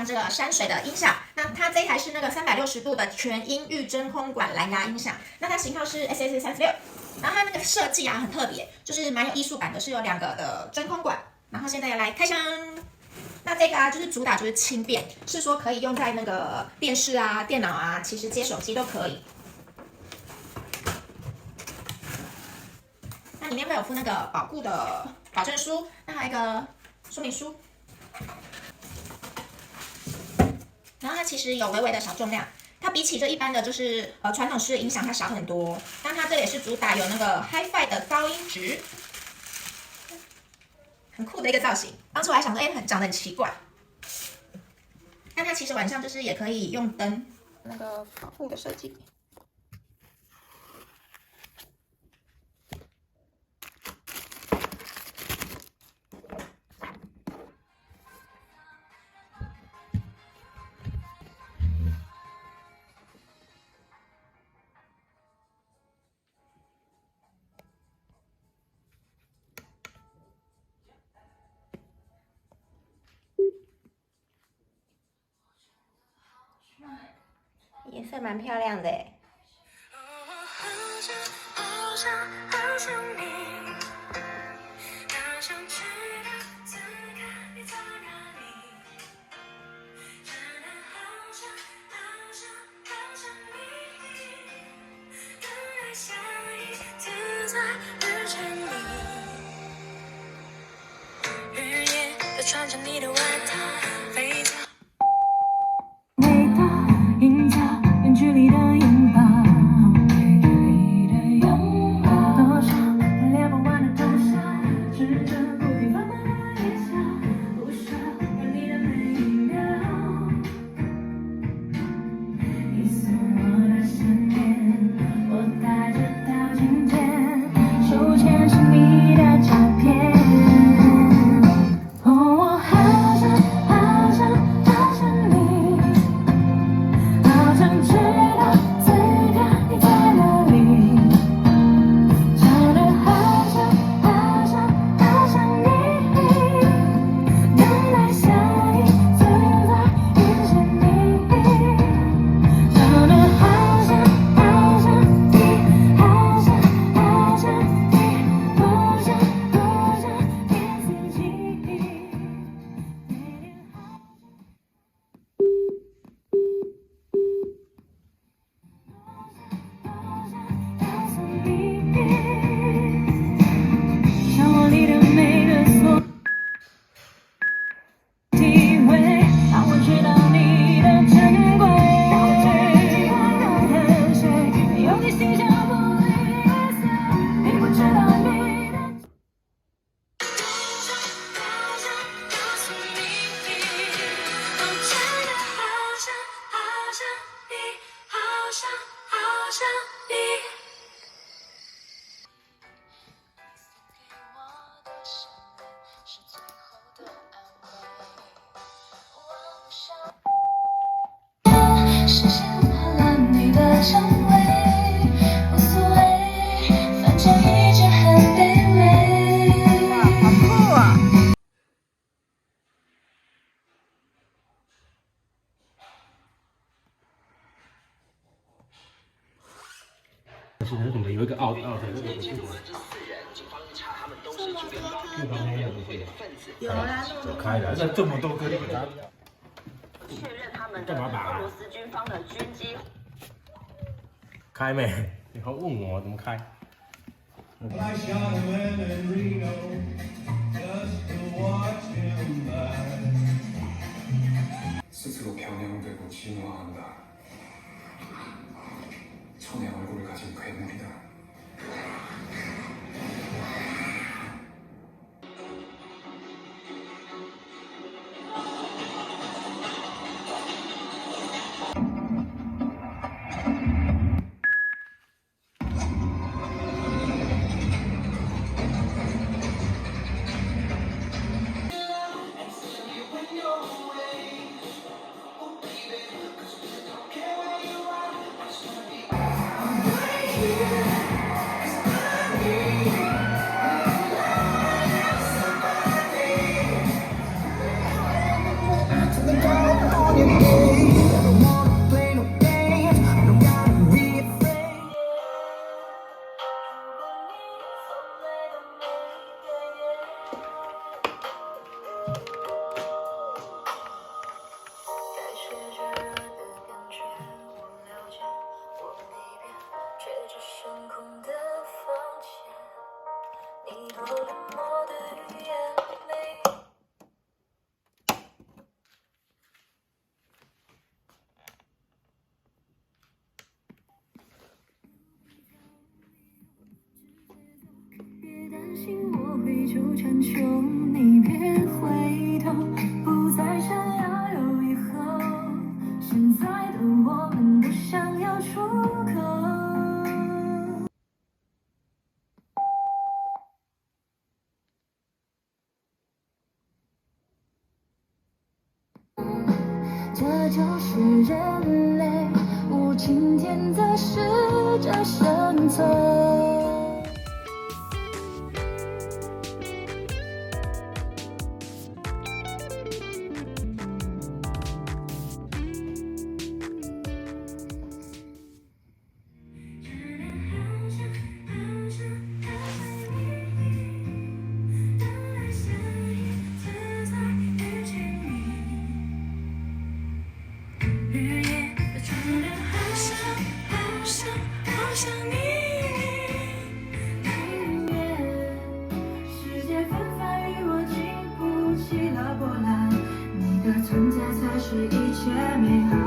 上这个山水的音响。那它这一台是那个360度的全音域真空管蓝牙音响，那它型号是 SS36。然后它那个设计啊很特别，就是蛮有艺术感的，是有2个的真空管。然后现在要来开箱。那这个啊，就是主打就是轻便，是说可以用在那个电视啊、电脑啊，其实接手机都可以。那里面会有附那个保固的保证书，那还有一个说明书。然后它其实有微微的小重量，它比起这一般的就是传统式的音响，它小很多。那它这也是主打有那个 HiFi 的高音质。很酷的一个造型，当初我还想说，长得很奇怪。但它其实晚上就是也可以用灯，那个保护的设计。颜色蛮漂亮的诶。穿着你的外套，飞走。味道营造远距离的拥抱，远距离的拥抱，多少聊不完的通宵，指着不平凡的微笑，不舍有你的每一秒，你是我的想念，我带着到今天，手牵是你的照片。实现了你的称谓，无所谓，反正一直很卑微。哇，好酷啊！是怎么有一个凹的那个屁股？这旁边有这些。有啊，走开了，这么多个你给他。确认他们的俄罗斯军方的军机开没？你还问我怎么开？스스로평양되고진화한다천의얼굴을가진괴물이다 我会纠缠，求你别回头，不再想要有以后。现在的我们不想要出口。这就是人类无情天择，适者生存。好想你，世界纷繁与我经不起了波澜，你的存在才是一切美好。